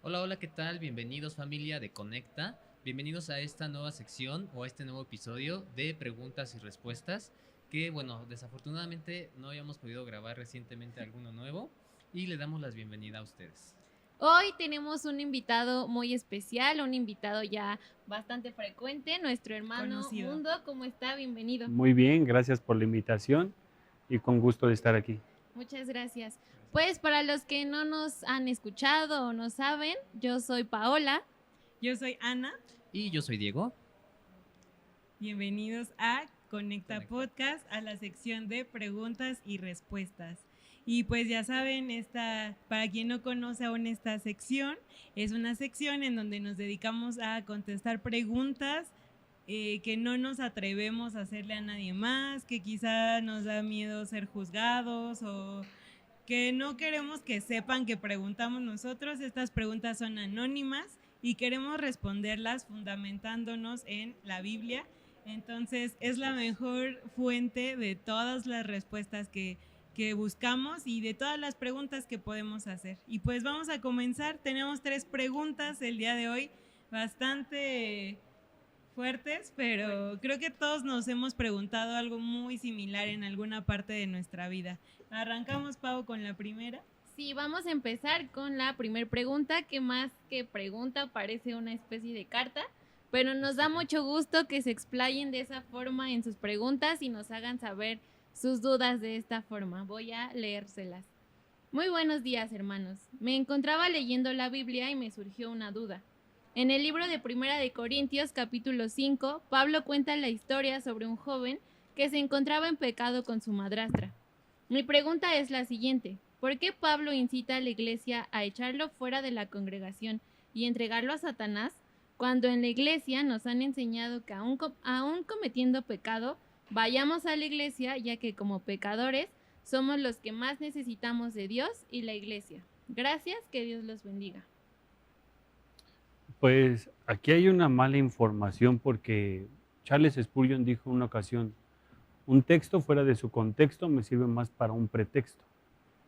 Hola, hola, ¿qué tal? Bienvenidos familia de Conecta. Bienvenidos a esta nueva sección o a este nuevo episodio de preguntas y respuestas que, bueno, desafortunadamente no habíamos podido grabar recientemente alguno nuevo y le damos las bienvenidas a ustedes. Hoy tenemos un invitado muy especial, un invitado ya bastante frecuente, nuestro hermano Conocido. Mundo. ¿Cómo está? Bienvenido. Muy bien, gracias por la invitación y con gusto de estar aquí. Muchas gracias. Pues para los que no nos han escuchado o no saben, yo soy Paola. Yo soy Ana. Y yo soy Diego. Bienvenidos a Conecta Podcast, a la sección de preguntas y respuestas. Y pues ya saben, para quien no conoce aún esta sección, es una sección en donde nos dedicamos a contestar preguntas que no nos atrevemos a hacerle a nadie más, que quizá nos da miedo ser juzgados o que no queremos que sepan que preguntamos nosotros. Estas preguntas son anónimas y queremos responderlas fundamentándonos en la Biblia. Entonces es la mejor fuente de todas las respuestas que buscamos y de todas las preguntas que podemos hacer. Y pues vamos a comenzar. Tenemos 3 preguntas el día de hoy, bastante fuertes, pero creo que todos nos hemos preguntado algo muy similar en alguna parte de nuestra vida. Arrancamos, Pau, con la primera. Sí, vamos a empezar con la primera pregunta, que más que pregunta parece una especie de carta, pero nos da mucho gusto que se explayen de esa forma en sus preguntas y nos hagan saber sus dudas de esta forma. Voy a leérselas. Muy buenos días, hermanos. Me encontraba leyendo la Biblia y me surgió una duda. En el libro de Primera de Corintios, capítulo 5, Pablo cuenta la historia sobre un joven que se encontraba en pecado con su madrastra. Mi pregunta es la siguiente: ¿por qué Pablo incita a la iglesia a echarlo fuera de la congregación y entregarlo a Satanás, cuando en la iglesia nos han enseñado que aún cometiendo pecado, vayamos a la iglesia, ya que como pecadores somos los que más necesitamos de Dios y la iglesia? Gracias, que Dios los bendiga. Pues aquí hay una mala información porque Charles Spurgeon dijo en una ocasión, un texto fuera de su contexto me sirve más para un pretexto.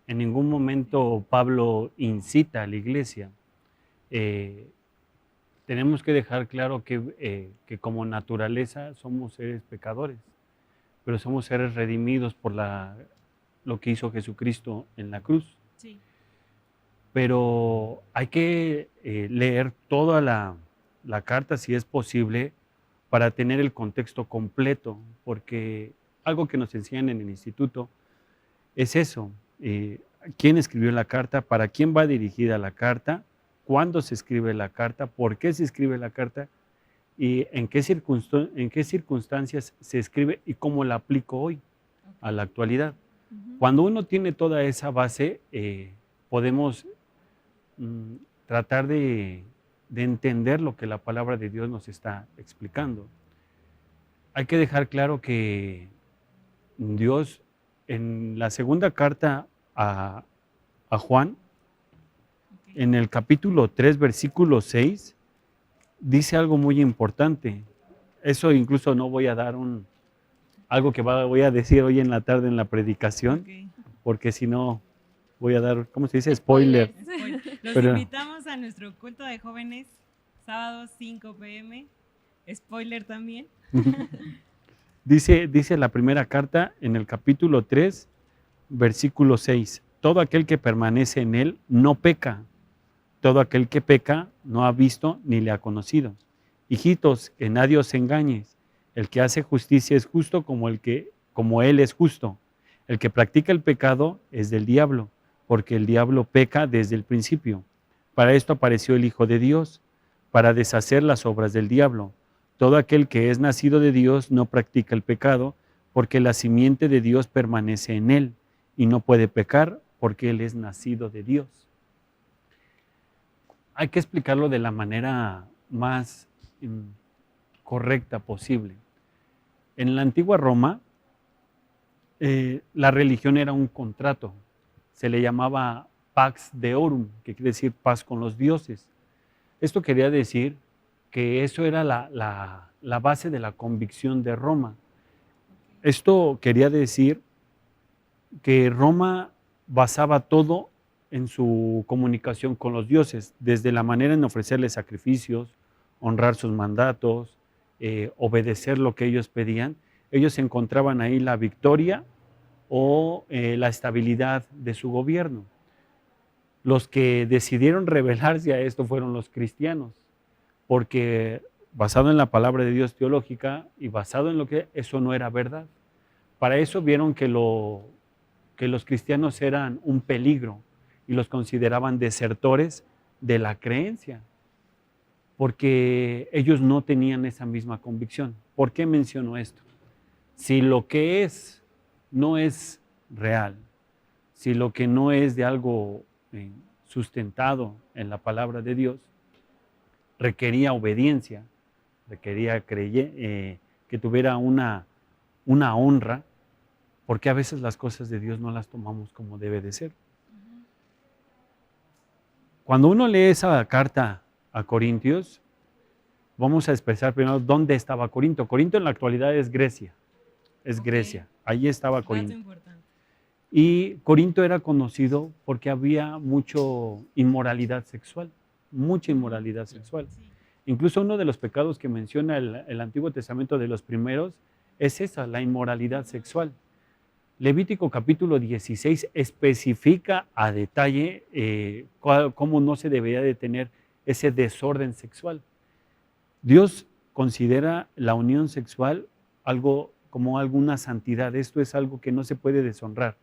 En ningún momento Pablo incita a la iglesia. Tenemos que dejar claro que como naturaleza somos seres pecadores, pero somos seres redimidos por lo que hizo Jesucristo en la cruz. Sí. Pero hay que leer toda la carta, si es posible, para tener el contexto completo, porque algo que nos enseñan en el instituto es eso, quién escribió la carta, para quién va dirigida la carta, cuándo se escribe la carta, por qué se escribe la carta y en qué circunstancias se escribe y cómo la aplico hoy a la actualidad. Cuando uno tiene toda esa base, podemos tratar de entender lo que la palabra de Dios nos está explicando. Hay que dejar claro que Dios, en la segunda carta a Juan, en el capítulo 3, versículo 6, dice algo muy importante. Eso incluso no voy a dar algo que voy a decir hoy en la tarde en la predicación, porque si no voy a dar, ¿cómo se dice? Spoiler. Los invitamos a nuestro culto de jóvenes, sábado 5 p.m. Spoiler también. Dice la primera carta en el capítulo 3, versículo 6. Todo aquel que permanece en él no peca. Todo aquel que peca no ha visto ni le ha conocido. Hijitos, que nadie os engañe. El que hace justicia es justo como él es justo. El que practica el pecado es del diablo, porque el diablo peca desde el principio. Para esto apareció el Hijo de Dios, para deshacer las obras del diablo. Todo aquel que es nacido de Dios no practica el pecado, porque la simiente de Dios permanece en él, y no puede pecar porque él es nacido de Dios. Hay que explicarlo de la manera más correcta posible. En la antigua Roma, la religión era un contrato. Se le llamaba Pax Deorum, que quiere decir paz con los dioses. Esto quería decir que eso era la base de la convicción de Roma. Esto quería decir que Roma basaba todo en su comunicación con los dioses, desde la manera en ofrecerles sacrificios, honrar sus mandatos, obedecer lo que ellos pedían. Ellos encontraban ahí la victoria o la estabilidad de su gobierno. Los que decidieron rebelarse a esto fueron los cristianos, porque basado en la palabra de Dios teológica y basado en lo que eso no era verdad. Para eso vieron que los cristianos eran un peligro y los consideraban desertores de la creencia, porque ellos no tenían esa misma convicción. ¿Por qué menciono esto? Si lo que es no es real, si lo que no es de algo sustentado en la palabra de Dios, requería obediencia, requería que tuviera una honra, porque a veces las cosas de Dios no las tomamos como debe de ser. Cuando uno lee esa carta a Corintios, vamos a expresar primero dónde estaba Corinto. Corinto en la actualidad es Grecia, Grecia, ahí estaba Corinto. Y Corinto era conocido porque había mucha inmoralidad sexual. Incluso uno de los pecados que menciona el Antiguo Testamento de los primeros es esa, la inmoralidad sexual. Levítico capítulo 16 especifica a detalle cómo no se debería de tener ese desorden sexual. Dios considera la unión sexual algo como alguna santidad. Esto es algo que no se puede deshonrar.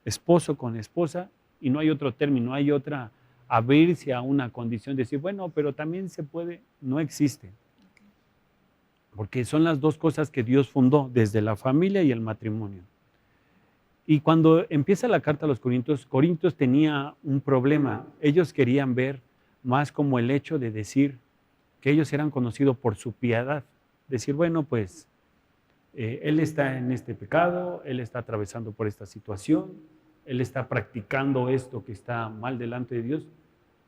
Esposo con esposa, y no hay otro término, no hay otra abrirse a una condición de decir, bueno, pero también se puede, no existe. Porque son las dos cosas que Dios fundó, desde la familia y el matrimonio. Y cuando empieza la carta a los Corintios, Corintios tenía un problema. Ellos querían ver más como el hecho de decir que ellos eran conocidos por su piedad. Decir, bueno, pues él está en este pecado, él está atravesando por esta situación, él está practicando esto que está mal delante de Dios,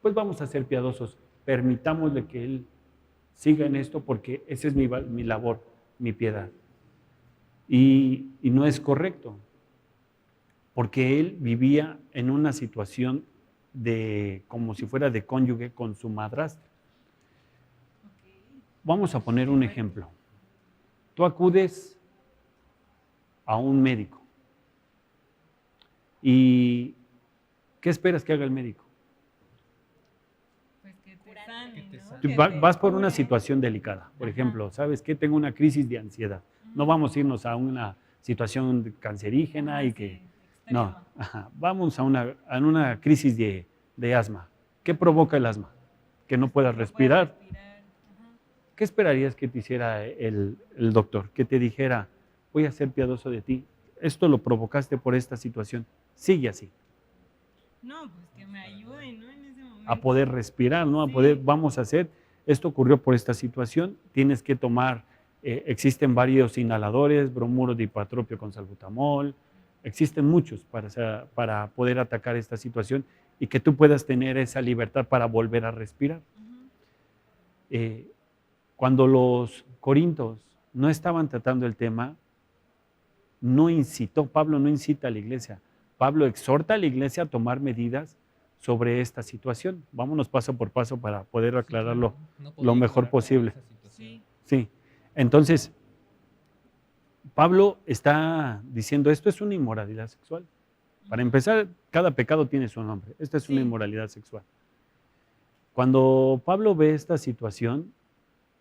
pues vamos a ser piadosos, permitámosle que él siga en esto porque esa es mi labor, mi piedad. Y no es correcto, porque él vivía en una situación como si fuera de cónyuge con su madrastra. Vamos a poner un ejemplo. Tú acudes a un médico. ¿Y qué esperas que haga el médico? Pues que te sane, ¿no? Vas por una situación delicada. Por ejemplo, ¿sabes qué? Tengo una crisis de ansiedad. No vamos a irnos a una situación cancerígena y que... No, vamos a una crisis de asma. ¿Qué provoca el asma? Que no puedas respirar. ¿Qué esperarías que te hiciera el doctor? Que te dijera, voy a ser piadoso de ti. Esto lo provocaste por esta situación. Sigue así. No, pues que me ayude, ¿no? En ese momento. A poder respirar, ¿no? A poder, vamos a hacer, esto ocurrió por esta situación, tienes que tomar, existen varios inhaladores, bromuro de hipatropio con salbutamol, existen muchos para poder atacar esta situación y que tú puedas tener esa libertad para volver a respirar. Cuando los corintios no estaban tratando el tema, Pablo no incita a la iglesia, Pablo exhorta a la iglesia a tomar medidas sobre esta situación. Vámonos paso por paso para poder aclararlo lo mejor posible. Sí, entonces, Pablo está diciendo, esto es una inmoralidad sexual. Para empezar, cada pecado tiene su nombre. Esta es una inmoralidad sexual. Cuando Pablo ve esta situación,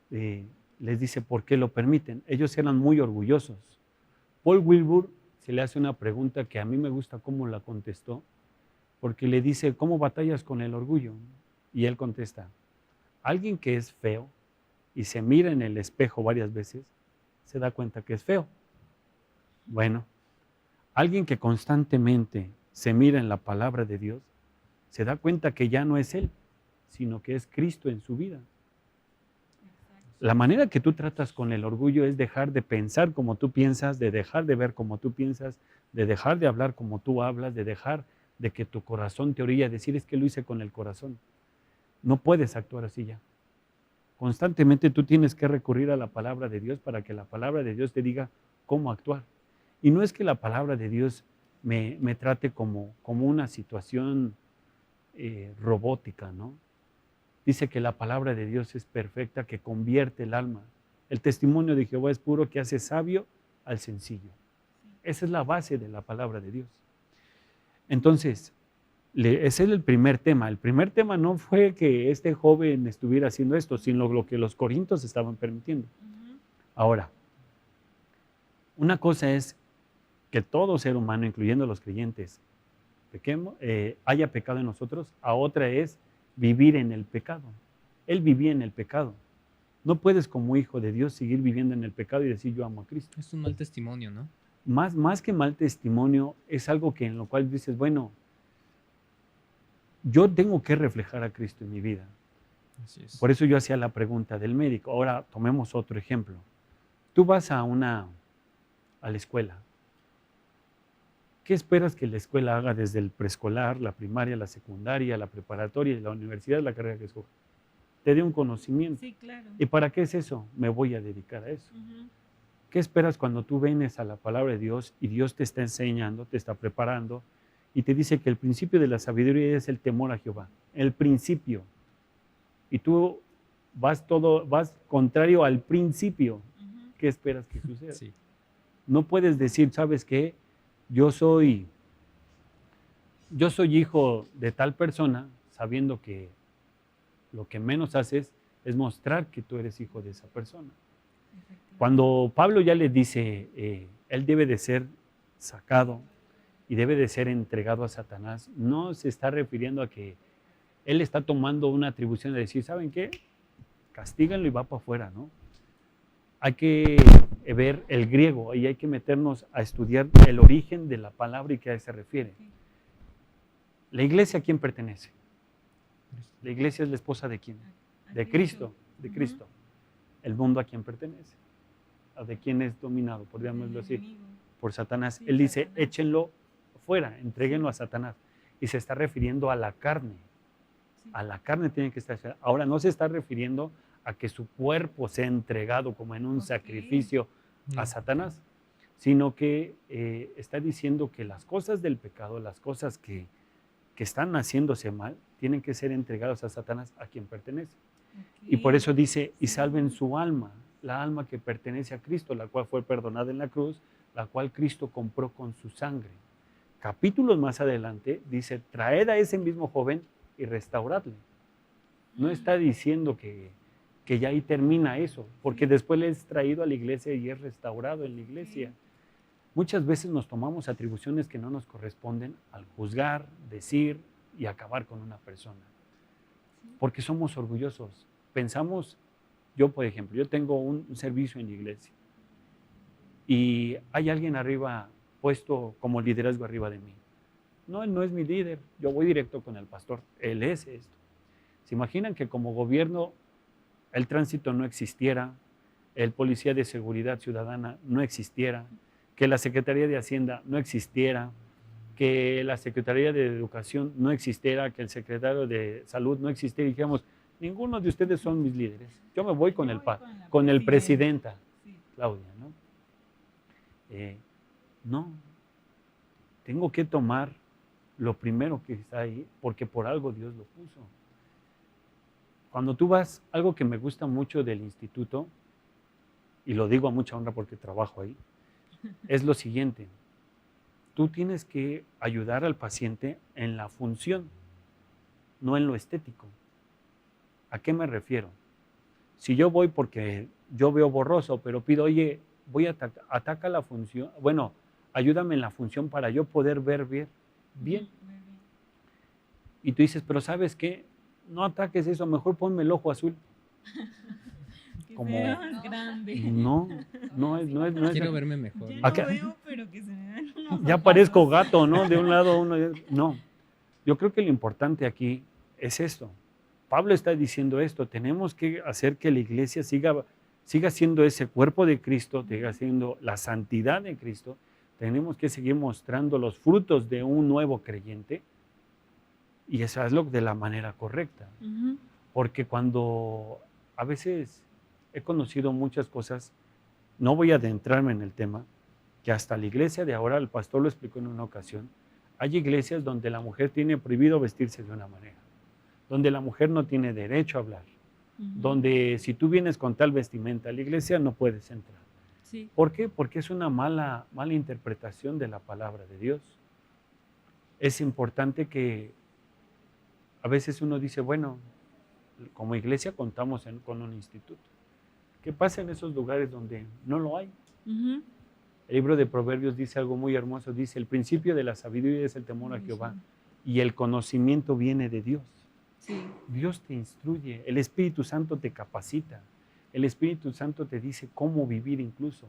les dice por qué lo permiten. Ellos eran muy orgullosos. Paul Wilbur se le hace una pregunta que a mí me gusta cómo la contestó, porque le dice, ¿cómo batallas con el orgullo? Y él contesta, alguien que es feo y se mira en el espejo varias veces, se da cuenta que es feo. Bueno, alguien que constantemente se mira en la palabra de Dios, se da cuenta que ya no es él, sino que es Cristo en su vida. La manera que tú tratas con el orgullo es dejar de pensar como tú piensas, de dejar de ver como tú piensas, de dejar de hablar como tú hablas, de dejar de que tu corazón te orilla a decir, es que lo hice con el corazón. No puedes actuar así ya. Constantemente tú tienes que recurrir a la palabra de Dios para que la palabra de Dios te diga cómo actuar. Y no es que la palabra de Dios me trate como una situación robótica, ¿no? Dice que la palabra de Dios es perfecta, que convierte el alma. El testimonio de Jehová es puro, que hace sabio al sencillo. Esa es la base de la palabra de Dios. Entonces, ese es el primer tema. El primer tema no fue que este joven estuviera haciendo esto, sino lo que los corintios estaban permitiendo. Ahora, una cosa es que todo ser humano, incluyendo los creyentes, haya pecado en nosotros. A otra es vivir en el pecado. Él vivía en el pecado. No puedes como hijo de Dios seguir viviendo en el pecado y decir yo amo a Cristo. Es un mal testimonio, ¿no? Más que mal testimonio, es algo que en lo cual dices, bueno, yo tengo que reflejar a Cristo en mi vida. Así es. Por eso yo hacía la pregunta del médico. Ahora tomemos otro ejemplo. Tú vas a la escuela. ¿Qué esperas que la escuela haga desde el preescolar, la primaria, la secundaria, la preparatoria y la universidad, la carrera que escoja? Te dé un conocimiento. Sí, claro. ¿Y para qué es eso? Me voy a dedicar a eso. ¿Qué esperas cuando tú vienes a la palabra de Dios y Dios te está enseñando, te está preparando y te dice que el principio de la sabiduría es el temor a Jehová? El principio. Y tú vas contrario al principio. ¿Qué esperas que suceda? Sí. No puedes decir, ¿sabes qué? Yo soy hijo de tal persona, sabiendo que lo que menos haces es mostrar que tú eres hijo de esa persona. Cuando Pablo ya le dice, él debe de ser sacado y debe de ser entregado a Satanás, no se está refiriendo a que él está tomando una atribución de decir, ¿saben qué? Castíganlo y va para afuera, ¿no? Hay que ver el griego y hay que meternos a estudiar el origen de la palabra y qué a qué se refiere. ¿La iglesia a quién pertenece? La iglesia es la esposa ¿de quién? De Cristo, de Cristo. ¿El mundo a quién pertenece? ¿A de quién es dominado, podríamos decir? Por Satanás. Él dice, échenlo fuera, entréguenlo a Satanás. Y se está refiriendo a la carne. A la carne tiene que estar. Ahora no se está refiriendo a que su cuerpo sea entregado como en un sacrificio a Satanás, sino que está diciendo que las cosas del pecado, las cosas que están haciéndose mal, tienen que ser entregadas a Satanás, a quien pertenece. Y por eso dice, y salven su alma, la alma que pertenece a Cristo, la cual fue perdonada en la cruz, la cual Cristo compró con su sangre. Capítulos más adelante dice, traed a ese mismo joven y restauradle. No está diciendo que ya ahí termina eso, porque después le es traído a la iglesia y es restaurado en la iglesia. Muchas veces nos tomamos atribuciones que no nos corresponden al juzgar, decir y acabar con una persona. Porque somos orgullosos. Pensamos, yo por ejemplo, yo tengo un servicio en la iglesia y hay alguien arriba puesto como liderazgo arriba de mí. No, él no es mi líder, yo voy directo con el pastor, él es esto. ¿Se imaginan que como gobierno el tránsito no existiera, el policía de seguridad ciudadana no existiera, que la Secretaría de Hacienda no existiera, que la Secretaría de Educación no existiera, que el secretario de Salud no existiera, y dijéramos, ninguno de ustedes son mis líderes, yo me voy con el presidenta, Claudia, ¿no? No, tengo que tomar lo primero que está ahí, porque por algo Dios lo puso. Cuando tú vas, algo que me gusta mucho del instituto, y lo digo a mucha honra porque trabajo ahí, es lo siguiente. Tú tienes que ayudar al paciente en la función, no en lo estético. ¿A qué me refiero? Si yo voy porque yo veo borroso, pero pido, oye, ataca la función, bueno, ayúdame en la función para yo poder ver bien. Y tú dices, pero ¿sabes qué? No ataques eso, mejor ponme el ojo azul. Como grande. No es. Quiero verme mejor. Yo no veo, pero que se me dan unos ya parezco gato, ¿no? De un lado a uno. No. Yo creo que lo importante aquí es esto. Pablo está diciendo esto. Tenemos que hacer que la iglesia siga siendo ese cuerpo de Cristo, siga siendo la santidad de Cristo. Tenemos que seguir mostrando los frutos de un nuevo creyente. Y eso es lo de la manera correcta. Porque cuando a veces he conocido muchas cosas, no voy a adentrarme en el tema, que hasta la iglesia de ahora, el pastor lo explicó en una ocasión, Hay iglesias donde la mujer tiene prohibido vestirse de una manera, donde la mujer no tiene derecho a hablar, donde si tú vienes con tal vestimenta a la iglesia no puedes entrar. Sí. ¿Por qué? Porque es una mala interpretación de la palabra de Dios. Es importante que a veces uno dice, bueno, como iglesia contamos con un instituto. ¿Qué pasa en esos lugares donde no lo hay? Ujú. El libro de Proverbios dice algo muy hermoso, dice, el principio de la sabiduría es el temor a Jehová y el conocimiento viene de Dios. Sí. Dios te instruye, el Espíritu Santo te capacita, el Espíritu Santo te dice cómo vivir incluso.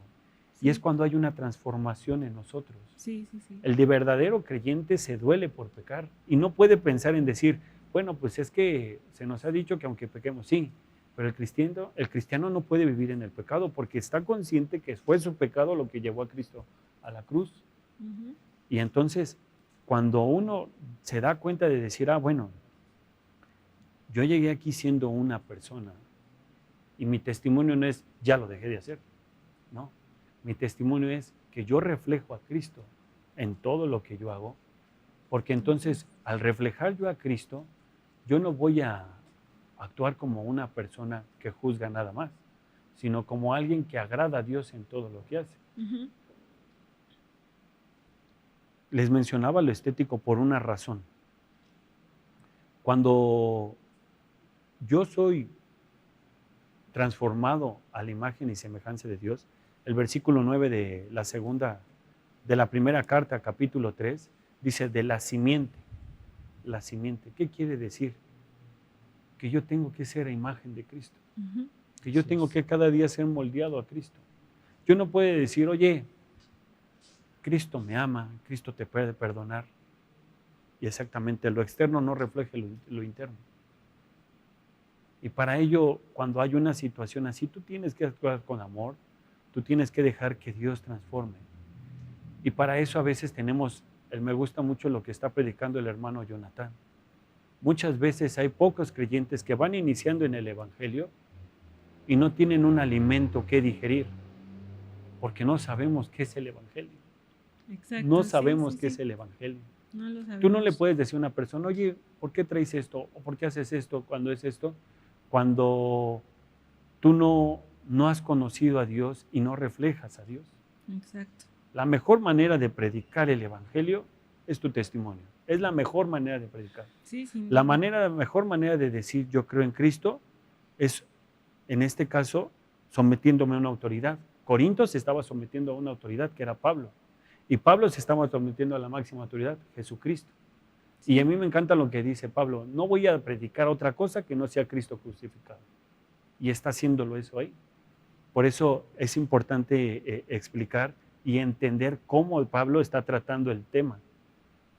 Y es cuando hay una transformación en nosotros. Sí. El de verdadero creyente se duele por pecar y no puede pensar en decir, bueno, pues es que se nos ha dicho que aunque pequemos, sí, pero el cristiano no puede vivir en el pecado porque está consciente que fue su pecado lo que llevó a Cristo a la cruz. Ujú. Y entonces, cuando uno se da cuenta de decir, bueno, yo llegué aquí siendo una persona y mi testimonio no es, ya lo dejé de hacer, no. Mi testimonio es que yo reflejo a Cristo en todo lo que yo hago, porque entonces al reflejar yo a Cristo, yo no voy a actuar como una persona que juzga nada más, sino como alguien que agrada a Dios en todo lo que hace. Ujú. Les mencionaba lo estético por una razón. Cuando yo soy transformado a la imagen y semejanza de Dios, el versículo 9 de la primera carta, capítulo 3, dice de la simiente. La simiente, ¿qué quiere decir? Que yo tengo que ser a imagen de Cristo, Ujú. que yo tengo que cada día ser moldeado a Cristo. Yo no puedo decir, oye, Cristo me ama, Cristo te puede perdonar, y exactamente lo externo no refleja lo interno. Y para ello, cuando hay una situación así, tú tienes que actuar con amor, tú tienes que dejar que Dios transforme. Y para eso a veces me gusta mucho lo que está predicando el hermano Jonathan. Muchas veces hay pocos creyentes que van iniciando en el Evangelio y no tienen un alimento que digerir, porque no sabemos qué es el Evangelio. Exacto. No sí, sabemos sí, qué sí. es el Evangelio. No lo sabemos. Tú no le puedes decir a una persona, oye, ¿por qué traes esto? ¿O por qué haces esto cuando es esto? Cuando tú no has conocido a Dios y no reflejas a Dios. Exacto. La mejor manera de predicar el Evangelio es tu testimonio. Es la mejor manera de predicar. Sí, sin La duda. mejor manera de decir yo creo en Cristo es, en este caso, sometiéndome a una autoridad. Corinto se estaba sometiendo a una autoridad que era Pablo. Y Pablo se estaba sometiendo a la máxima autoridad, Jesucristo. Y a mí me encanta lo que dice Pablo, no voy a predicar otra cosa que no sea Cristo crucificado. Y está haciéndolo eso ahí. Por eso es importante explicar y entender cómo Pablo está tratando el tema.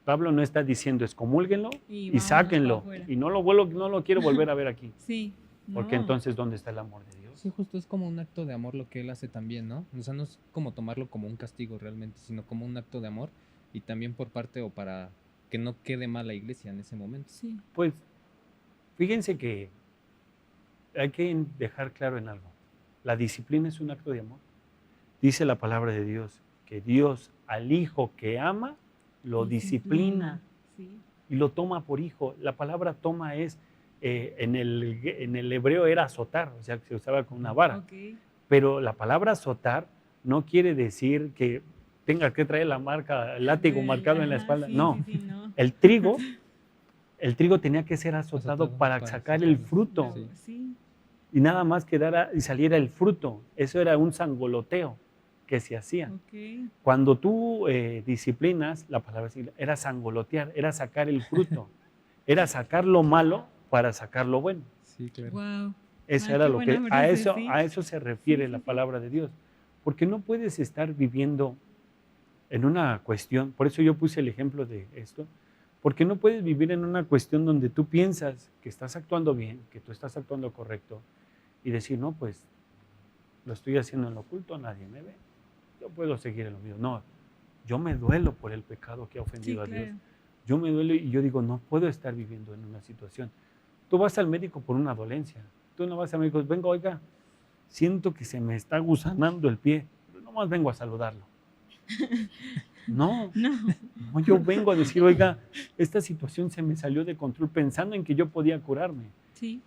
Pablo no está diciendo excomúlguenlo y vámonos sáquenlo. pa' afuera. Y no lo quiero volver a ver aquí. Sí. Porque no. entonces, ¿dónde está el amor de Dios? Sí, justo es como un acto de amor lo que él hace también, ¿no? O sea, no es como tomarlo como un castigo realmente, sino como un acto de amor y también por parte o para que no quede mal la iglesia en ese momento. Sí. Pues, fíjense que hay que dejar claro en algo. La disciplina es un acto de amor. Dice la palabra de Dios que Dios al hijo que ama lo disciplina Sí. y lo toma por hijo. La palabra toma es, en el hebreo era azotar, o sea, que se usaba con una vara. Ok. Pero la palabra azotar no quiere decir que tenga que traer el látigo marcado en la espalda. Sí, no. sí, no. El trigo tenía que ser azotado para sacar el fruto. Luego, sí. Y nada más quedara y saliera el fruto. Eso era un sangoloteo que se hacía. Ok. Cuando tú disciplinas, la palabra era sangolotear, era sacar el fruto, era sacar lo malo para sacar lo bueno. Sí, claro. Wow. Eso Ah, era qué lo que, buena frase, sí. a eso se refiere Sí, la sí. palabra de Dios. Porque no puedes estar viviendo en una cuestión, por eso yo puse el ejemplo de esto, porque no puedes vivir en una cuestión donde tú piensas que estás actuando bien, que tú estás actuando correcto, y decir, no, pues lo estoy haciendo en lo oculto, nadie me ve, yo puedo seguir en lo mío. No, yo me duelo por el pecado que ha Sí, ofendido a Dios. claro. Yo me duelo y yo digo, no puedo estar viviendo en una situación. Tú vas al médico por una dolencia, tú no vas al médico, venga, oiga, siento que se me está gusanando el pie, pero nomás vengo a saludarlo. No, No. no, yo vengo a decir, oiga, esta situación se me salió de control pensando en que yo podía curarme. Sí.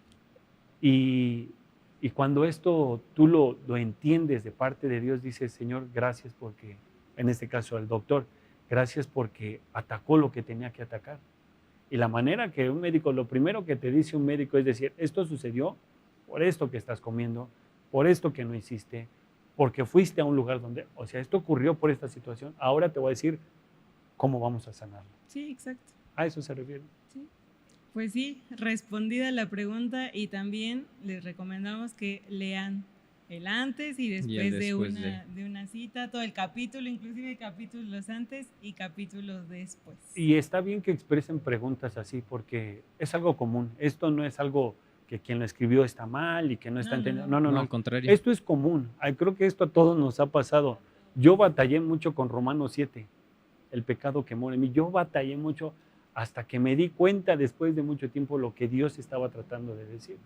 Y cuando esto tú lo entiendes de parte de Dios, dices, Señor, gracias porque, en este caso el doctor, gracias porque atacó lo que tenía que atacar. Y la manera que un médico, lo primero que te dice un médico es decir, esto sucedió por esto que estás comiendo, por esto que no hiciste, porque fuiste a un lugar donde, o sea, esto ocurrió por esta situación, ahora te voy a decir cómo vamos a sanarlo. Sí, exacto. A eso se refiere. Sí. Pues sí, respondida la pregunta, y también les recomendamos que lean el antes y después, después de una cita, todo el capítulo, inclusive capítulos antes y capítulos después. Y está bien que expresen preguntas así porque es algo común. Esto no es algo que quien lo escribió está mal y que no está entendiendo. No. Al contrario. Esto es común. Creo que esto a todos nos ha pasado. Yo batallé mucho con Romanos 7, el pecado que mora en mí. Yo batallé mucho hasta que me di cuenta después de mucho tiempo lo que Dios estaba tratando de decir.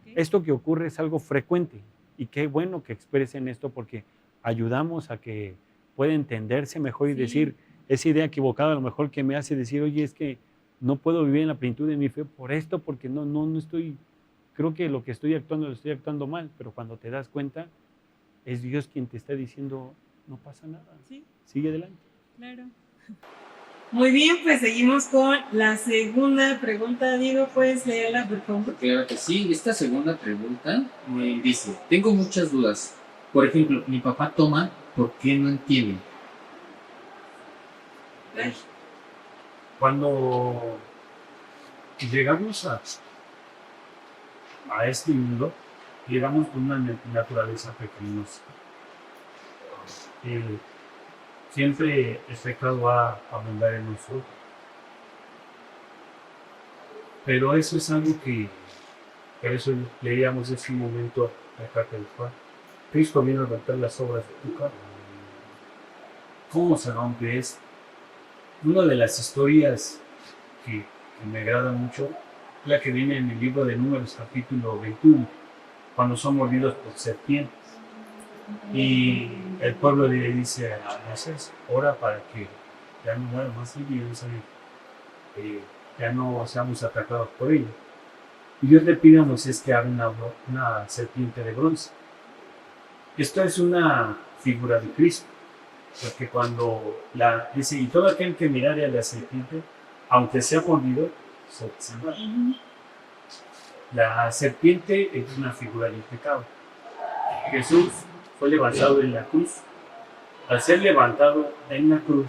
Okay. Esto que ocurre es algo frecuente y qué bueno que expresen esto porque ayudamos a que pueda entenderse mejor y decir esa idea equivocada a lo mejor que me hace decir, oye, es que no puedo vivir en la plenitud de mi fe por esto, porque no estoy, creo que lo que estoy actuando lo estoy actuando mal, pero cuando te das cuenta es Dios quien te está diciendo, no pasa nada, Sí, sigue adelante. claro. Muy bien, pues seguimos con la segunda pregunta. Diego, ¿puedes leerla, por favor? Claro que sí. Esta segunda pregunta me dice, tengo muchas dudas. Por ejemplo, mi papá toma, ¿por qué no entiende? Cuando llegamos a este mundo, llegamos con una naturaleza pecaminosa. Siempre el pecado va a abundar en nosotros. Pero eso es algo que, por eso leíamos ese momento la carta de Juan. Cristo vino a romper las obras de tu carne. ¿Cómo se rompe esto? Una de las historias que me agrada mucho es la que viene en el libro de Números, capítulo 21, cuando son mordidos por serpientes. Y el pueblo le dice a Moisés, ora para que ya no muera más niños, ya no seamos atacados por ellos. Y Dios le pide a Moisés que haga una serpiente de bronce. Esto es una figura de Cristo, porque cuando dice, y todo aquel que mirare a la serpiente, aunque sea mordido, se muere. La serpiente es una figura del pecado. Jesús fue levantado en la cruz. Al ser levantado en la cruz,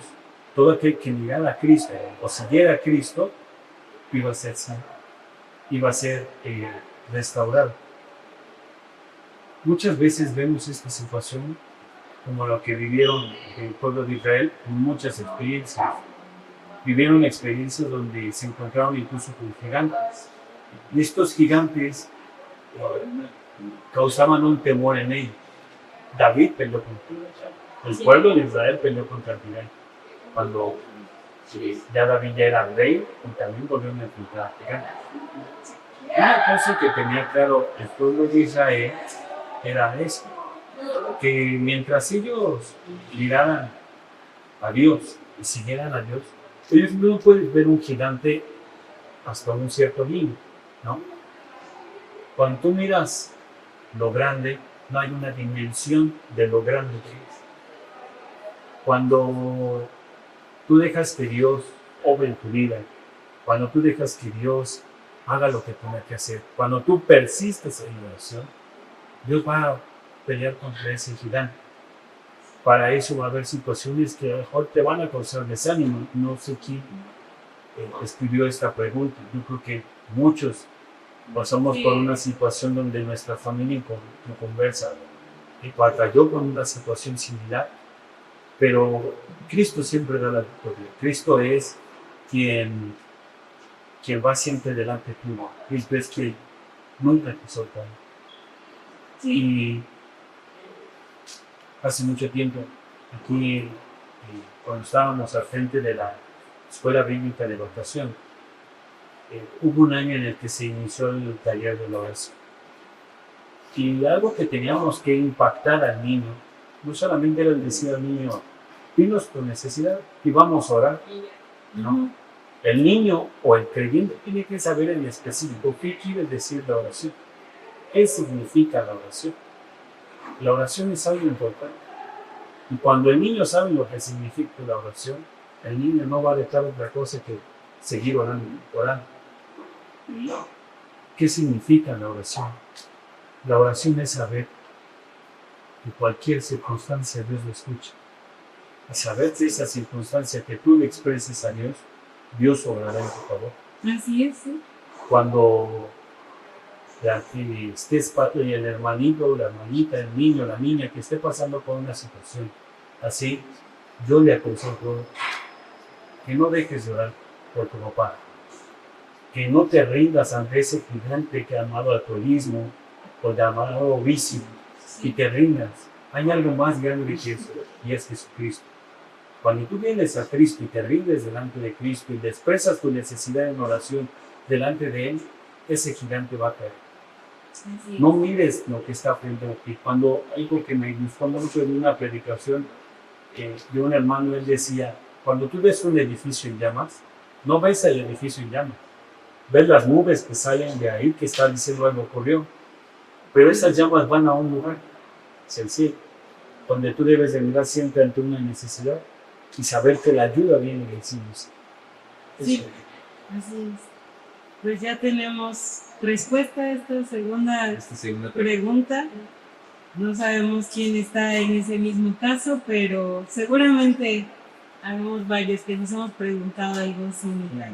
todo aquel que mirara a Cristo o siguiera a Cristo iba a ser santo, iba a ser restaurado. Muchas veces vemos esta situación como lo que vivieron el pueblo de Israel en muchas experiencias. Vivieron experiencias donde se encontraron incluso con gigantes. Y estos gigantes causaban un temor en ellos. David peleó contra el pueblo de Israel peleó contra el gigante. Cuando ya David ya era rey, y también volvieron a enfrentar a gigantes. Una cosa que tenía claro el pueblo de Israel era esto, que mientras ellos miraran a Dios y siguieran a Dios, ellos no pueden ver un gigante hasta un cierto límite, ¿no? Cuando tú miras lo grande, no hay una dimensión de lo grande que es. Cuando tú dejas que Dios obre en tu vida, cuando tú dejas que Dios haga lo que tenga que hacer, cuando tú persistes en la oración, Dios va a pelear contra ese gigante. Para eso va a haber situaciones que a lo mejor te van a causar desánimo. No sé quién escribió esta pregunta. Yo creo que muchos pasamos por una situación donde nuestra familia no conversa. Y batalló con una situación similar. Pero Cristo siempre da la victoria. Cristo es quien va siempre delante tuyo. Cristo es quien nunca te soltará. Y hace mucho tiempo, aquí, cuando estábamos al frente de la Escuela Bíblica de Vocación, hubo un año en el que se inició el taller de la oración. Y algo que teníamos que impactar al niño, no solamente era el decir al niño, dinos tu necesidad y vamos a orar. ¿No? El niño o el creyente tiene que saber en específico qué quiere decir la oración. ¿Qué significa la oración? La oración es algo importante. Y cuando el niño sabe lo que significa la oración, el niño no va a dejar otra cosa que seguir orando. ¿Qué significa la oración? La oración es saber que cualquier circunstancia Dios lo escucha. A saber de esa circunstancia que tú le expreses a Dios, Dios obrará en tu favor. Así es, sí. Cuando estés y el hermanito, la hermanita, el niño, la niña que esté pasando por una situación así, yo le aconsejo que no dejes de orar por tu papá, que no te rindas ante ese gigante que ha llamado alcoholismo o llamado vicio, y te rindas. Hay algo más grande que eso, y es Jesucristo. Cuando tú vienes a Cristo y te rindes delante de Cristo y le expresas tu necesidad en oración delante de Él, ese gigante va a caer. No mires lo que está frente a ti. Cuando algo que me gustó mucho en una predicación de un hermano, él decía, cuando tú ves un edificio en llamas, no ves el edificio en llamas, ves las nubes que salen de ahí que están diciendo algo ocurrió, pero esas llamas van a un lugar, hacia el cielo, donde tú debes de mirar siempre ante una necesidad y saber que la ayuda viene del cielo. Sí, así es. Pues ya tenemos respuesta a esta segunda pregunta. No sabemos quién está en ese mismo caso, pero seguramente habemos varios que nos hemos preguntado algo similar.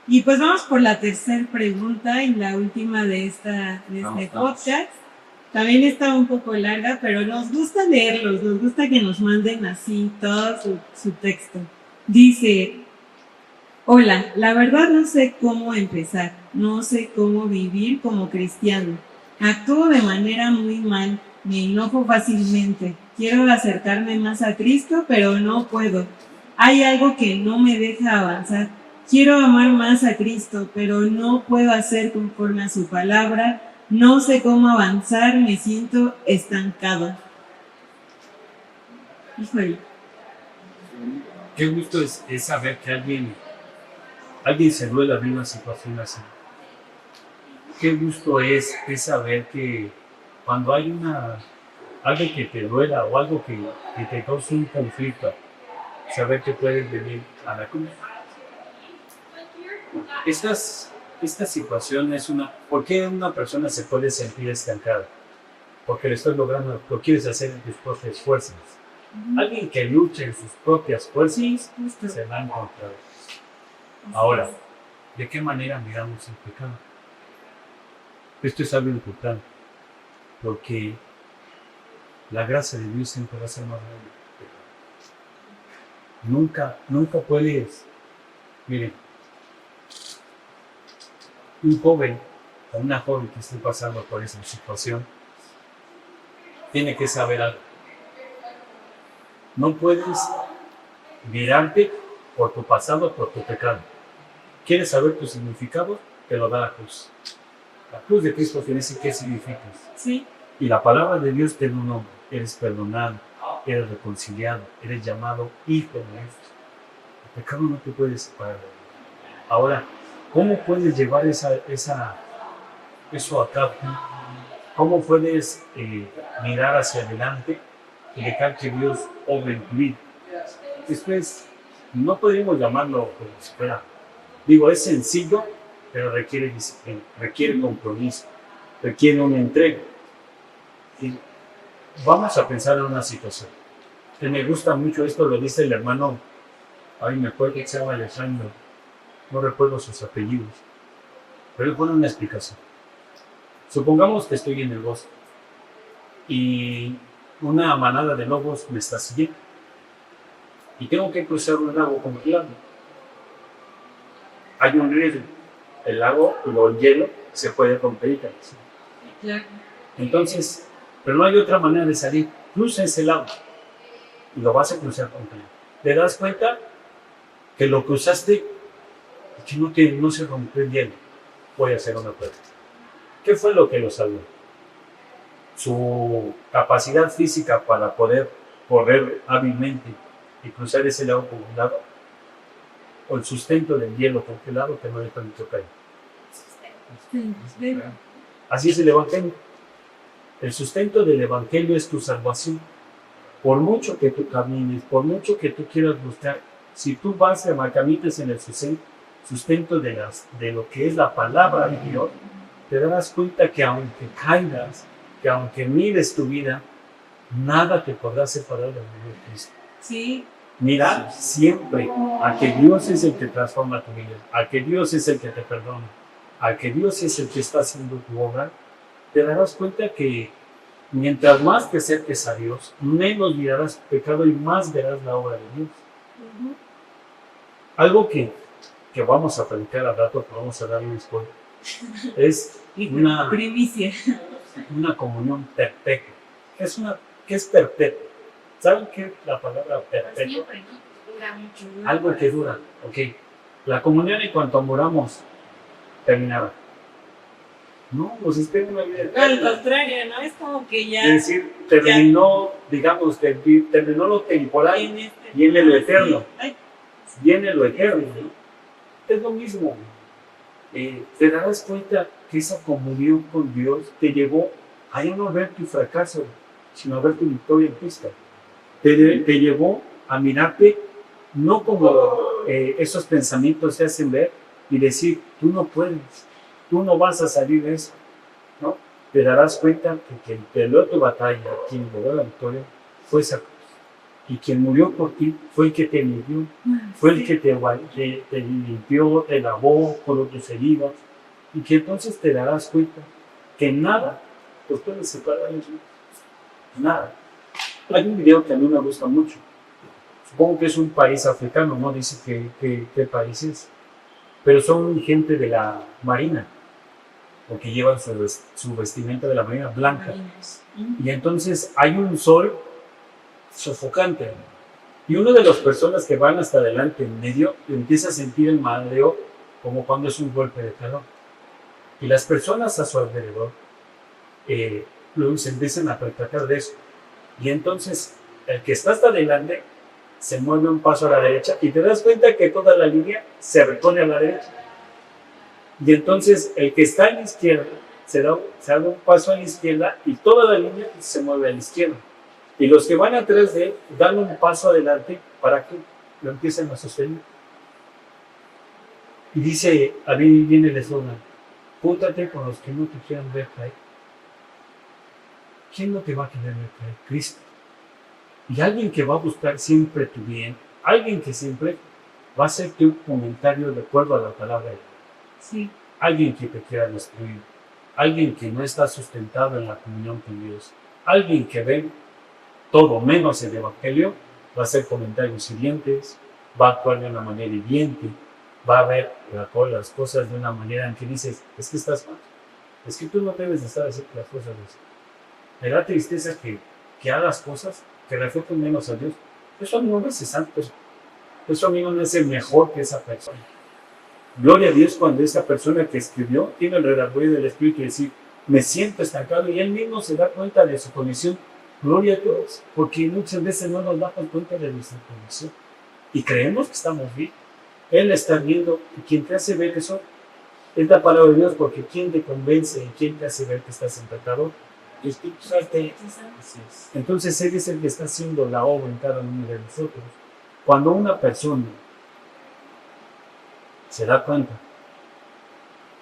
Y pues vamos por la tercera pregunta y la última de este podcast. También está un poco larga, pero nos gusta leerlos, nos gusta que nos manden así todo su texto. Dice: hola, la verdad no sé cómo empezar, no sé cómo vivir como cristiano. Actúo de manera muy mal, me enojo fácilmente, quiero acercarme más a Cristo, pero no puedo. Hay algo que no me deja avanzar. Quiero amar más a Cristo, pero no puedo hacer conforme a su palabra. No sé cómo avanzar, me siento estancado. Híjole. Qué gusto es saber que alguien se duela de una situación así. Qué gusto es saber que cuando hay algo que te duela o algo que te cause un conflicto, saber que puedes venir a la cruz. Esta situación es ¿por qué una persona se puede sentir estancada? Porque lo estás logrando, lo quieres hacer en tus propias fuerzas. Alguien que lucha en sus propias fuerzas se va a encontrar. Ahora, ¿de qué manera miramos el pecado? Esto es algo importante, porque la gracia de Dios siempre va a ser más grande que el pecado. Nunca puedes, miren, un joven o una joven que esté pasando por esa situación tiene que saber algo. No puedes mirarte por tu pasado, por tu pecado. ¿Quieres saber tu significado? Te lo da la cruz. La cruz de Cristo tiene qué significa. Sí. Y la palabra de Dios tiene un nombre. Eres perdonado, eres reconciliado, eres llamado hijo de Dios. El pecado no te puede separar. Ahora, ¿cómo puedes llevar eso a cabo? ¿Cómo puedes mirar hacia adelante y dejar que Dios obre en tu vida? Después, no podemos llamarlo como si fuera. Digo, es sencillo, pero requiere disciplina, requiere compromiso, requiere una entrega. Y vamos a pensar en una situación. Que me gusta mucho esto, lo dice el hermano, me acuerdo que se llama Alejandro, no recuerdo sus apellidos, pero él pone una explicación. Supongamos que estoy en el bosque y una manada de lobos me está siguiendo y tengo que cruzar un lago congelado. Hay un riesgo, el lago o el hielo se puede romper. Claro. Entonces, pero no hay otra manera de salir. Cruza ese lago y lo vas a cruzar completo. ¿Te das cuenta que lo cruzaste y que no se rompió el hielo? Voy a hacer una prueba. ¿Qué fue lo que lo salvó? Su capacidad física para poder correr hábilmente y cruzar ese lago congelado, o el sustento del hielo congelado que no le permitió caer. Así es el Evangelio. El sustento del Evangelio es tu salvación. Por mucho que tú camines, por mucho que tú quieras buscar, si tú vas a caminas en el sustento de lo que es la palabra de Dios, te darás cuenta que aunque caigas, que aunque mires tu vida, nada te podrá separar del amor de Cristo. Sí. Mira siempre a que Dios es el que transforma tu vida, a que Dios es el que te perdona, a que Dios es el que está haciendo tu obra, te darás cuenta que mientras más te acerques a Dios, menos mirarás pecado y más verás la obra de Dios. Algo que vamos a predicar al rato, que vamos a darle un spoiler, es primicia. Una comunión perpetua. ¿Qué es perpetua? ¿Saben qué es la palabra perpetua? Siempre, ¿no? Dura mucho. Algo que dura. Ok. La comunión en cuanto muramos, terminaba. No, nos espera una vida Al eterna. contrario, ¿no? Es como que ya. Es decir, terminó, digamos, terminó lo temporal, viene lo eterno. Ay, Viene lo eterno. ¿No? Es lo mismo. Te darás cuenta que esa comunión con Dios te llevó a ya no ver tu fracaso, sino a ver tu victoria en Cristo. Te llevó a mirarte no como esos pensamientos te hacen ver y decir, tú no puedes, tú no vas a salir de eso, ¿no? Te darás cuenta que quien peleó tu batalla, quien logró la victoria, fue esa cruz. Y quien murió por ti fue el que te limpió, fue el que te limpió, te lavó, curó tus heridas, y que entonces te darás cuenta que nada pues puede separar de Dios. Nada. Hay un video que a mí me gusta mucho. Supongo que es un país africano, no dice qué país es, pero son gente de la marina, porque llevan su vestimenta de la marina blanca. Y entonces hay un sol sofocante. Y una de las personas que van hasta adelante en medio empieza a sentir el mareo como cuando es un golpe de calor. Y las personas a su alrededor luego se empiezan a percatar de eso. Y entonces el que está hasta adelante se mueve un paso a la derecha y te das cuenta que toda la línea se repone a la derecha. Y entonces el que está a la izquierda se da un paso a la izquierda y toda la línea se mueve a la izquierda. Y los que van atrás de él dan un paso adelante para que lo empiecen a sostener. Y dice, a mí viene el eslogan, júntate con los que no te quieran ver caer. ¿Quién no te va a querer ver caer? Cristo. Y alguien que va a buscar siempre tu bien, alguien que siempre va a hacerte un comentario de acuerdo a la palabra de Dios. Sí. Alguien que te quiera destruir, alguien que no está sustentado en la comunión con Dios, alguien que ve todo menos el Evangelio, va a hacer comentarios hirientes, va a actuar de una manera hiriente, va a ver las cosas de una manera en que dices, es que estás mal, es que tú no debes de estar haciendo las cosas así. Me da tristeza que hagas cosas que reflejen menos a Dios. Eso a mí no me hace santo, eso a mí no me hace mejor que esa persona. Gloria a Dios cuando esa persona que escribió tiene el redarguido del Espíritu y decir, me siento estancado, y él mismo se da cuenta de su condición. Gloria a Dios, porque muchas veces no nos damos cuenta de nuestra condición y creemos que estamos bien. Él está viendo, y quien te hace ver eso es la palabra de Dios, porque quien te convence y quien te hace ver que estás en pecado, el Espíritu Santo. Entonces Él es el que está haciendo la obra en cada uno de nosotros. Cuando una persona se da cuenta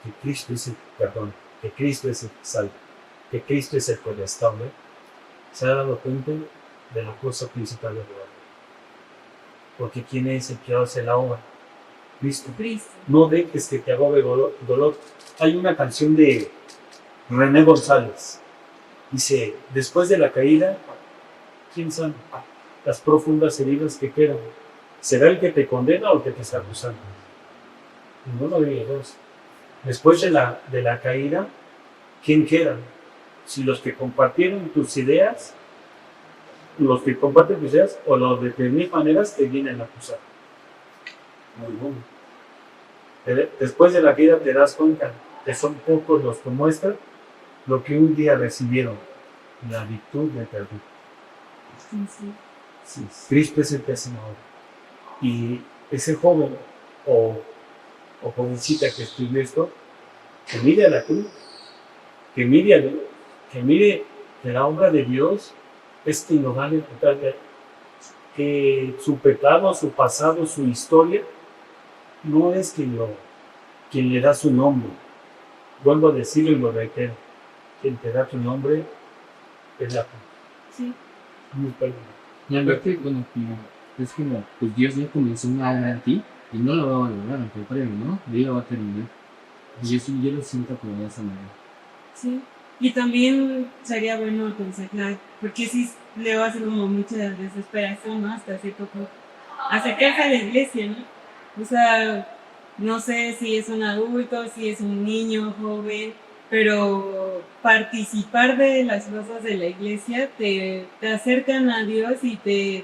que Cristo es el que perdona, que Cristo es el que salva, que Cristo es el que restaura, se ha dado cuenta de la cosa principal de la obra. Porque ¿quién es el que hace la obra? Cristo. No dejes que te agobie dolor. Hay una canción de René González. Dice, después de la caída, ¿quién sabe? Las profundas heridas que quedan. ¿Será el que te condena o el que te está acusando? Ninguno de los dos. Después de la caída, ¿quién queda? Si los que compartieron tus ideas, los que comparten tus ideas, o los de mil maneras te vienen a acusar. Muy bueno. Después de la caída te das cuenta que son pocos los que muestran lo que un día recibieron, la virtud de perdón. Sí, sí. Cristo es el que hace la obra. Y ese joven o jovencita que escribió esto, que mire a la cruz, que mire a Dios, que mire que la obra de Dios es ignorable totalmente, que su pecado, su pasado, su historia, no es quien le da su nombre. Vuelvo a decirlo y lo reitero, quien te da tu nombre es la cruz. Sí. Muy perdón. Y al ver que, bueno, como, es como, pues Dios ya comenzó una obra en ti y no lo va a valorar, al contrario, ¿no? Él lo va a terminar. Y eso yo lo siento como de esa manera. Sí. Y también sería bueno aconsejar, porque sí le va a hacer como mucha desesperación, ¿no? Hasta cierto punto. Acercarse a la iglesia, ¿no? O sea, no sé si es un adulto, si es un niño, joven, pero participar de las cosas de la iglesia te acercan a Dios y te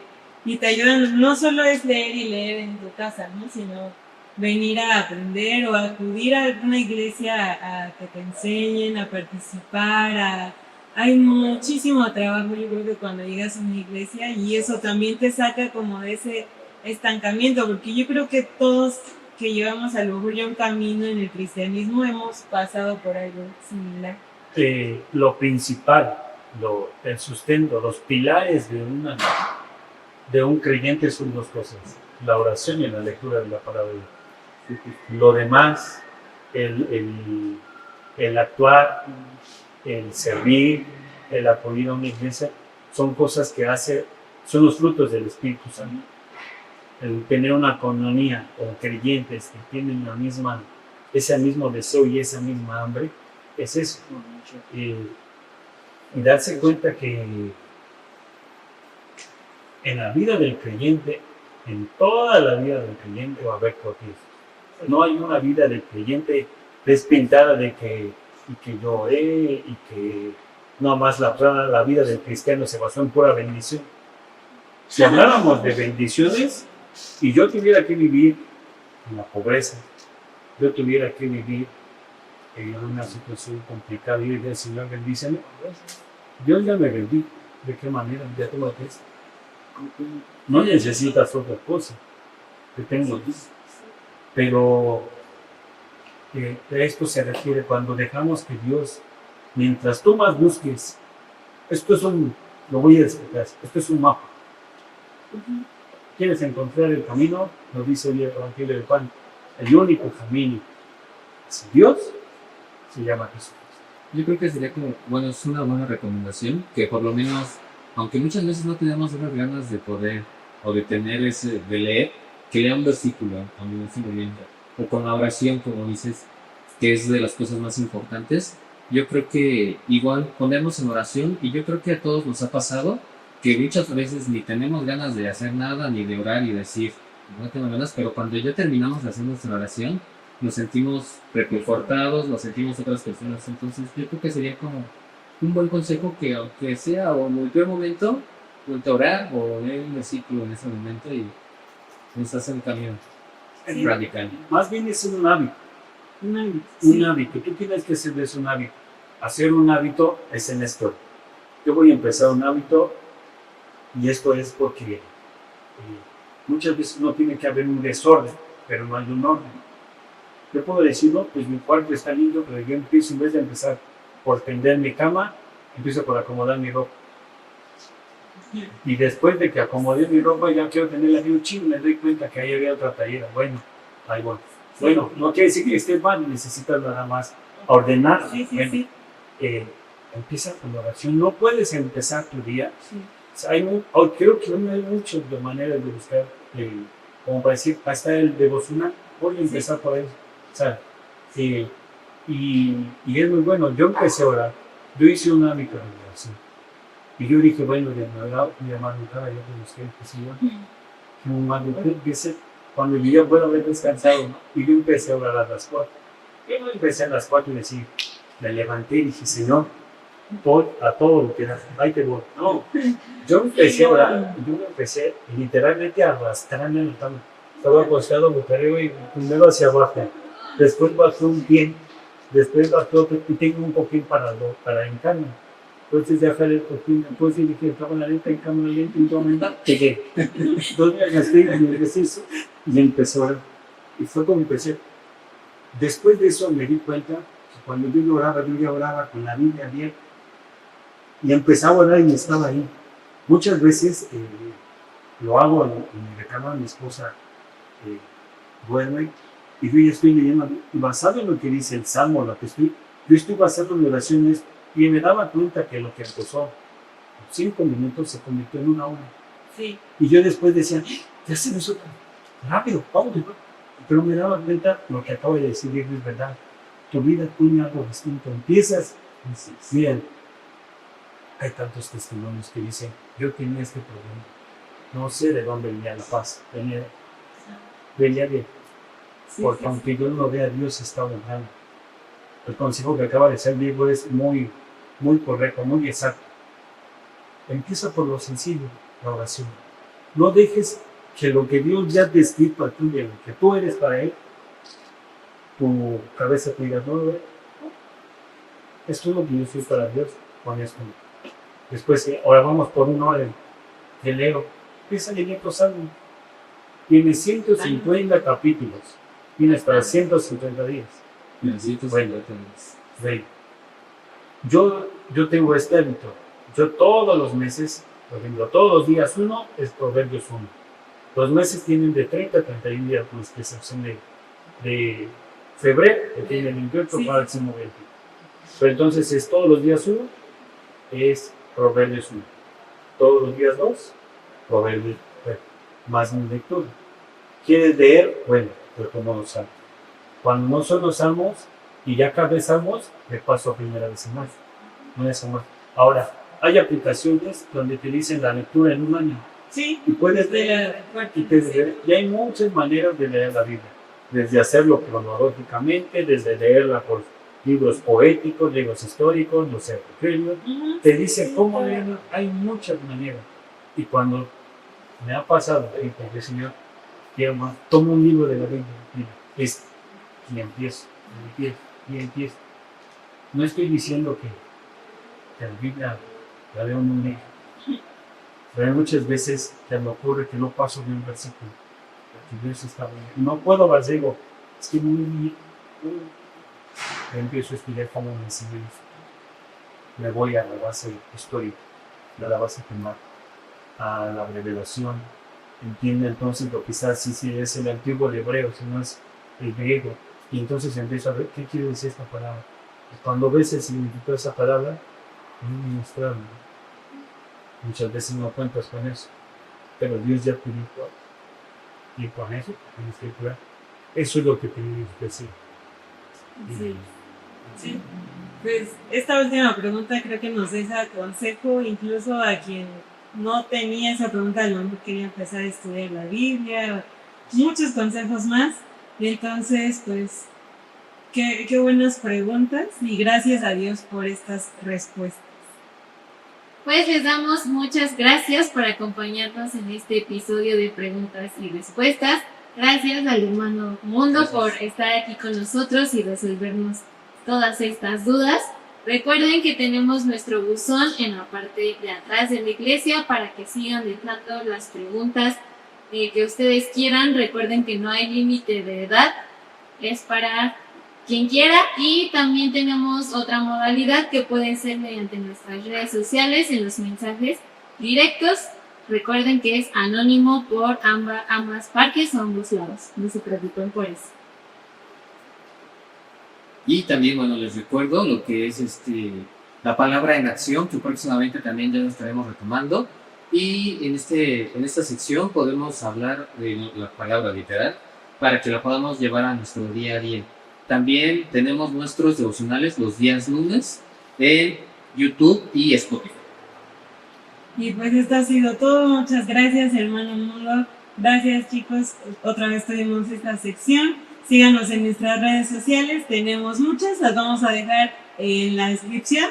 ayudan. No solo es leer y leer en tu casa, ¿no? Sino venir a aprender o acudir a alguna iglesia a que te enseñen, a participar. Hay muchísimo trabajo, yo creo que cuando llegas a una iglesia, y eso también te saca como de ese estancamiento, porque yo creo que todos que llevamos a lo mejor ya un camino en el cristianismo hemos pasado por algo similar. Lo principal, el sustento, los pilares de un creyente son dos cosas: la oración y la lectura de la palabra de Dios. Lo demás, el actuar, el servir, el acudir a una iglesia, son cosas que son los frutos del Espíritu Santo. El tener una comunidad con creyentes que tienen ese mismo deseo y esa misma hambre, es eso. Y darse cuenta que en la vida del creyente, en toda la vida del creyente va a haber tropiezos. No hay una vida del creyente despintada de que yo oré y que no más la vida del cristiano se basó en pura bendición. Si habláramos de bendiciones y yo tuviera que vivir en la pobreza, yo tuviera que vivir en una situación complicada y el Señor bendíceme, Dios ya me bendí. ¿De qué manera? Ya tengo esto. No necesitas otra cosa. Te tengo. Pero de esto se refiere cuando dejamos que Dios, mientras tú más busques, lo voy a explicar, esto es un mapa. ¿Quieres encontrar el camino? Nos dice hoy el Evangelio de Juan, el único camino hacia Dios se llama Jesús. Yo creo que sería como, bueno, es una buena recomendación, que por lo menos, aunque muchas veces no tenemos unas ganas de poder, o de tener de leer, que lea un versículo, o con la oración, como dices, que es de las cosas más importantes. Yo creo que igual ponernos en oración, y yo creo que a todos nos ha pasado, que muchas veces ni tenemos ganas de hacer nada, ni de orar y decir, no tengo ganas, pero cuando ya terminamos de hacer nuestra oración, nos sentimos reconfortados, nos sentimos otras personas. Entonces yo creo que sería como un buen consejo que, aunque sea o en cualquier momento, orar o leer un versículo en ese momento y nos hace un cambio radical. Más bien es un hábito. Sí. Un hábito. Tú tienes que hacer de eso un hábito. Hacer un hábito es en esto. Yo voy a empezar un hábito y esto es porque muchas veces no tiene que haber un desorden, pero no hay un orden. Yo puedo decir, no, pues mi cuarto está lindo, pero yo empiezo, en vez de empezar por tender mi cama, empiezo por acomodar mi ropa. Y después de que acomodé mi ropa, ya quiero tenerla bien chino, me doy cuenta que ahí había otra tallera. Bueno, ahí voy. Bueno, no quiere decir que esté mal, necesitas nada más ordenar. Sí, bueno, sí. Empieza con la oración. No puedes empezar tu día. Sí. O sea, creo que hay muchas maneras de buscar, como para decir, ahí está el devocional, voy a empezar por eso. O sea, y es muy bueno. Yo empecé a orar, yo hice un hábito de oración. Y yo dije, bueno, de madrugada yo te busqué, pues sí, que un hábito empiece cuando yo ya puedo haber descansado, ¿no? Y yo empecé a orar a las 4. Yo no empecé a las 4 y decir, me levanté y dije, Señor, a todo lo que da, ahí te voy. No, yo empecé a orar, yo me empecé literalmente a arrastrarme en la cama. Estaba acostado, me paré y primero hacia abajo, después bajé un pie, después bajé otro y tengo un poquito para encarnar. Entonces ya fue el cojín, pues y dije, cámara lenta, y un momento, llegué. 2 días gasté en el ejercicio y empecé a orar. Y fue como empecé. Después de eso me di cuenta que cuando yo oraba con la Biblia abierta y empezaba a orar y estaba ahí. Muchas veces lo hago en mi recámara, mi esposa duerme y yo ya estoy leyendo, basado en lo que dice el Salmo, yo estoy basado en oraciones y me daba cuenta que lo que empezó 5 minutos se convirtió en 1 hora. Sí. Y yo después decía, ya se me hizo tan rápido, vamos. Pero me daba cuenta lo que acabo de decir, es verdad. Tu vida tiene algo distinto. Empiezas, bien, hay tantos testimonios que dicen, yo tenía este problema. No sé de dónde venía la paz. Venía de... Porque aunque yo no vea a Dios, está obrando. El consejo que acaba de ser Diego es muy, muy correcto, muy exacto. Empieza por lo sencillo, la oración. No dejes que lo que Dios ya te ha escrito a ti, lo que tú eres para Él, tu cabeza te diga, no, esto es lo que yo soy para Dios, con esto. Después, ahora vamos por 1 hora de Leo. Empieza a leer los salmos. Tiene 150 capítulos. Tienes para 150 días. Bueno, yo tengo este hábito. Yo todos los meses, por ejemplo, todos los días 1 es Proverbios 1. Los meses tienen de 30 a 31 días, con excepción de febrero, que tiene 28, máximo 20. Pero entonces es todos los días 1, es Proverbios 1. Todos los días 2, Proverbios, más mi lectura. ¿Quieres leer? Bueno, pues como los salmos. Cuando no son los salmos y ya acabé salmos, me paso a primera vez más. No es más. Ahora, hay aplicaciones donde te dicen la lectura en 1 año. Sí. Y puedes leer, y hay muchas maneras de leer la Biblia. Desde hacerlo cronológicamente, desde leerla por libros poéticos, libros históricos, los evangelios. Te dice cómo leerla. Hay muchas maneras. Y cuando me ha pasado, y porque Señor, quiero más, tomo un libro de la Biblia, y empiezo. No estoy diciendo que la Biblia la leo muy bien. Pero muchas veces que me ocurre que no paso de un versículo. Que Dios está bien. No puedo más, digo, es que muy bien. Empiezo a estudiar cómo me enseñó eso. Me voy a la base histórica, a la base primaria, a la revelación. Entiende entonces lo que está, si es el antiguo de hebreo, si no es el griego. Y entonces empiezo a ver qué quiere decir esta palabra. Y cuando ves el significado de esa palabra, es muy extraño. Muchas veces no cuentas con eso, pero Dios ya te dijo, y con eso tienes que curar. Eso es lo que tenemos que decir. Sí. Pues esta última pregunta creo que nos deja consejo incluso a quien no tenía esa pregunta, a lo mejor quería empezar a estudiar la Biblia, muchos consejos más. Y entonces, pues, qué buenas preguntas y gracias a Dios por estas respuestas. Pues les damos muchas gracias por acompañarnos en este episodio de preguntas y respuestas. Gracias al hermano Mundo por estar aquí con nosotros y resolvernos todas estas dudas. Recuerden que tenemos nuestro buzón en la parte de atrás de la iglesia para que sigan dejando las preguntas que ustedes quieran. Recuerden que no hay límite de edad, es para quien quiera, y también tenemos otra modalidad que puede ser mediante nuestras redes sociales en los mensajes directos. Recuerden que es anónimo por ambas partes o ambos lados, no se preocupen por eso. Y también, bueno, les recuerdo lo que es la palabra en acción, que próximamente también ya lo estaremos retomando. Y en esta sección podemos hablar de la palabra literal para que la podamos llevar a nuestro día a día. También tenemos nuestros devocionales los días lunes en YouTube y Spotify. Y pues esto ha sido todo. Muchas gracias, hermano Mundo. Gracias, chicos. Otra vez tuvimos esta sección. Síganos en nuestras redes sociales. Tenemos muchas. Las vamos a dejar en la descripción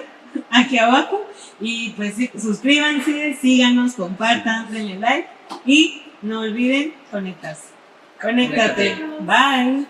aquí abajo. Y pues suscríbanse, síganos, compartan, denle like. Y no olviden conectarse. Conéctate. Bye.